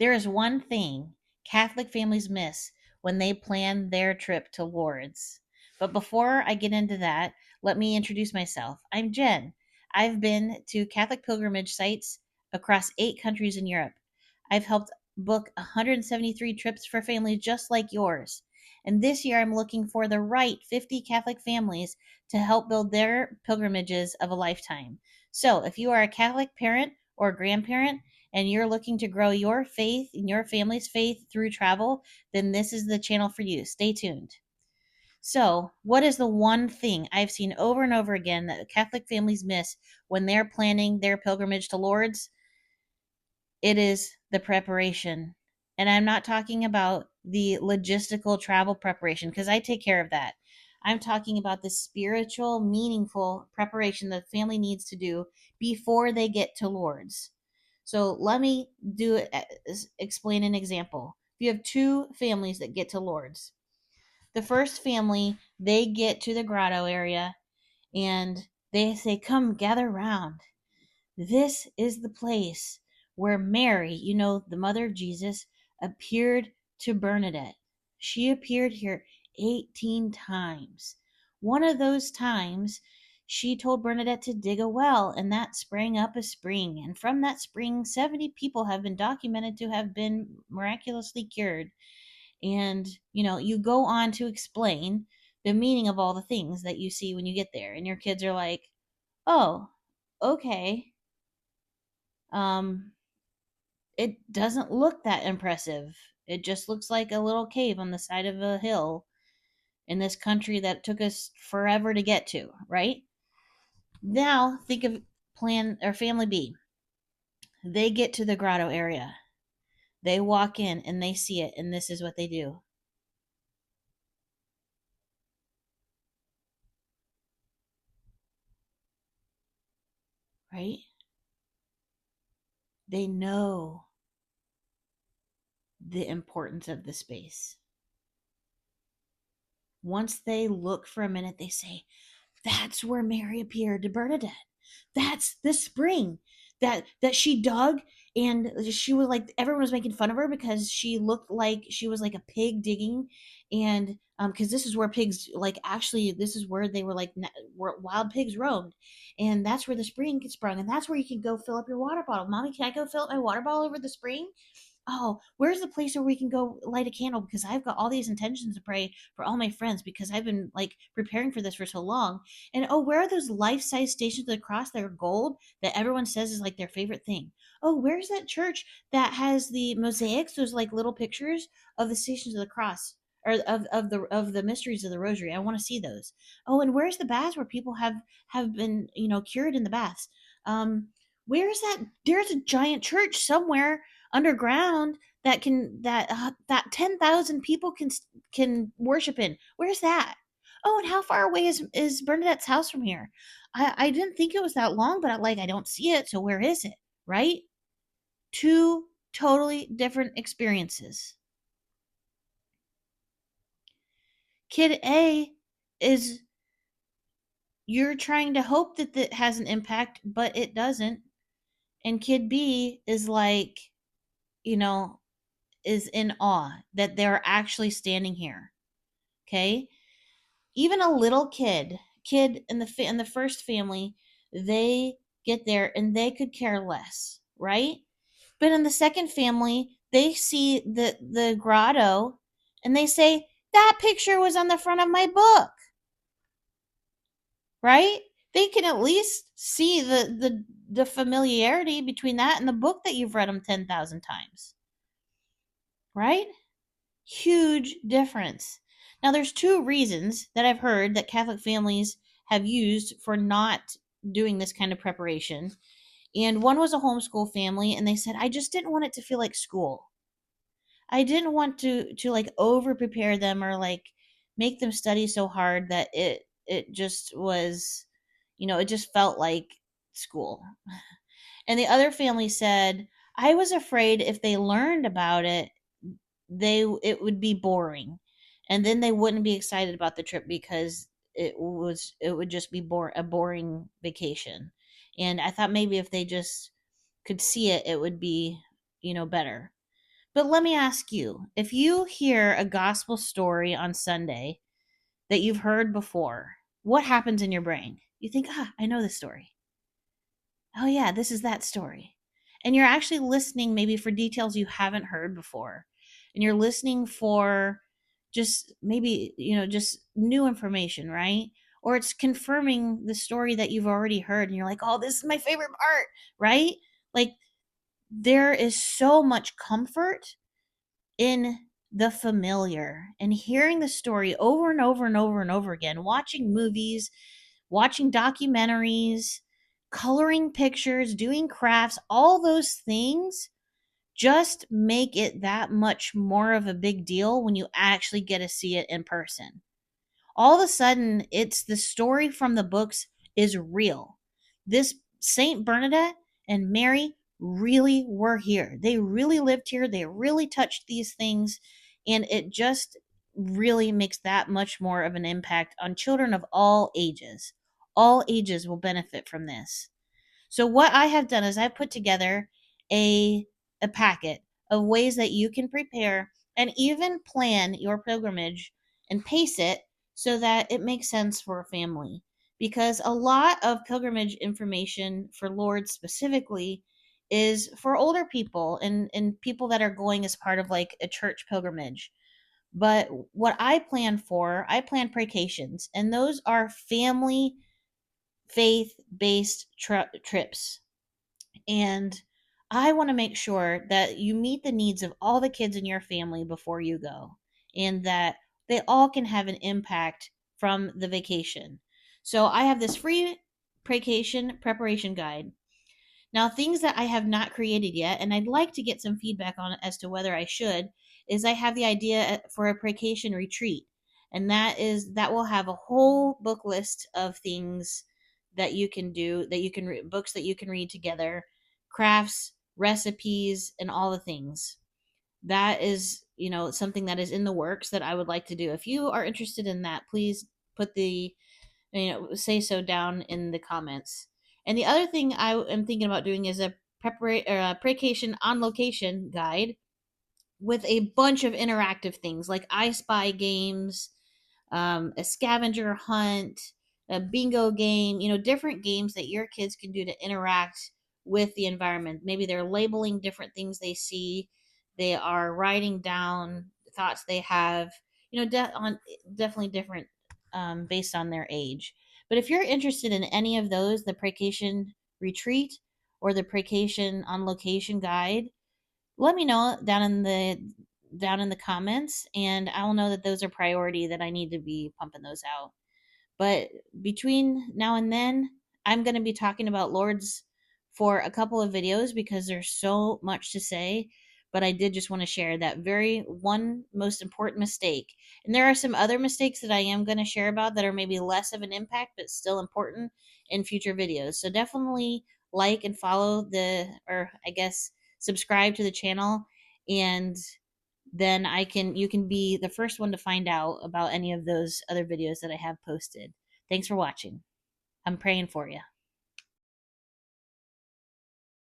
There is one thing Catholic families miss when they plan their trip to Lourdes. But before I get into that, let me introduce myself. I'm Jen. I've been to Catholic pilgrimage sites across 8 countries in Europe. I've helped book 173 trips for families just like yours. And this year I'm looking for the right 50 Catholic families to help build their pilgrimages of a lifetime. So if you are a Catholic parent or grandparent, and you're looking to grow your faith and your family's faith through travel, then this is the channel for you. Stay tuned. So, what is the one thing I've seen over and over again that Catholic families miss when they're planning their pilgrimage to Lourdes? It is the preparation. And I'm not talking about the logistical travel preparation because I take care of that. I'm talking about the spiritual, meaningful preparation that family needs to do before they get to Lourdes. So let me explain an example. If you have two families that get to Lourdes, the first family, they get to the grotto area and they say, "Come, gather round. This is the place where Mary, the mother of Jesus, appeared to Bernadette. She appeared here 18 times. One of those times, she told Bernadette to dig a well, and that sprang up a spring. And from that spring, 70 people have been documented to have been miraculously cured." And, you go on to explain the meaning of all the things that you see when you get there. And your kids are like, "Oh, okay." Um, it doesn't look that impressive. It just looks like a little cave on the side of a hill in this country that took us forever to get to, right? Now, think of plan or family B. They get to the grotto area. They walk in and they see it, and this is what they do, right? They know the importance of the space. Once they look for a minute, they say, "That's where Mary appeared to Bernadette. That's the spring that she dug." And she was like, everyone was making fun of her because she looked like she was like a pig digging. And because this is where pigs, like, actually this is where they were like where wild pigs roamed, and that's where the spring gets sprung, and that's where you can go fill up your water bottle. "Mommy, can I go fill up my water bottle over the spring?" "Oh, where's the place where we can go light a candle? Because I've got all these intentions to pray for all my friends because I've been like preparing for this for so long." And, "Oh, where are those life-size stations of the cross that are gold that everyone says is like their favorite thing? Oh, where's that church that has the mosaics, those like little pictures of the stations of the cross?" Or of the mysteries of the rosary. I want to see those. "Oh, and where's the baths where people have been, cured in the baths? Um, where's that? There's a giant church somewhere underground that 10,000 people can worship in. Where's that? Oh, and how far away is Bernadette's house from here? I didn't think it was that long, but I don't see it. So where is it?" Right? Two totally different experiences. Kid A is, you're trying to hope that it has an impact, but it doesn't. And kid B is like, you know, is in awe that they're actually standing here. Okay? Even a little kid in the first family, they get there and they could care less, right? But in the second family, they see the grotto and they say, "That picture was on the front of my book." Right? They can at least see the familiarity between that and the book that you've read them 10,000 times. Right? Huge difference. Now, there's two reasons that I've heard that Catholic families have used for not doing this kind of preparation. And one was a homeschool family, and they said, "I just didn't want it to feel like school. I didn't want to like over prepare them or like make them study so hard that it just was, it just felt like school." And the other family said, "I was afraid if they learned about it, it would be boring, and then they wouldn't be excited about the trip because it would just be a boring vacation. And I thought maybe if they just could see it, it would be, better." But let me ask you, if you hear a gospel story on Sunday that you've heard before, what happens in your brain? You think, I know this story. Oh, yeah, this is that story. And you're actually listening maybe for details you haven't heard before. And you're listening for just maybe, just new information, right? Or it's confirming the story that you've already heard. And you're like, oh, this is my favorite part, right? Like, there is so much comfort in the familiar and hearing the story over and over and over and over again, watching movies, watching documentaries, coloring pictures, doing crafts, all those things just make it that much more of a big deal when you actually get to see it in person. All of a sudden, it's the story from the books is real. This Saint Bernadette and Mary really were here. They really lived here. They really touched these things. And it just really makes that much more of an impact on children of all ages. All ages will benefit from this. So what I have done is I put together a a packet of ways that you can prepare and even plan your pilgrimage and pace it so that it makes sense for a family. Because a lot of pilgrimage information for Lourdes specifically is for older people and people that are going as part of like a church pilgrimage. But what I plan precations, and those are family faith based trips. And I want to make sure that you meet the needs of all the kids in your family before you go and that they all can have an impact from the vacation. So I have this free vacation preparation guide. Now, things that I have not created yet, and I'd like to get some feedback on as to whether I should, is I have the idea for a vacation retreat. And that will have a whole book list of things that you can do, that you can books that you can read together, crafts, recipes, and all the things. That is, something that is in the works that I would like to do. If you are interested in that, please put the say so down in the comments. And the other thing I am thinking about doing is a precation on location guide with a bunch of interactive things like I Spy games, a scavenger hunt, a bingo game, different games that your kids can do to interact with the environment. Maybe they're labeling different things they see, they are writing down thoughts they have, definitely different based on their age. But if you're interested in any of those, the Precation Retreat or the Precation on Location guide, let me know down in the comments, and I'll know that those are priority, that I need to be pumping those out. But between now and then, I'm going to be talking about Lourdes for a couple of videos because there's so much to say. But I did just want to share that very one most important mistake. And there are some other mistakes that I am going to share about that are maybe less of an impact, but still important in future videos. So definitely like and follow or I guess subscribe to the channel, and then you can be the first one to find out about any of those other videos that I have posted. Thanks for watching. I'm praying for you.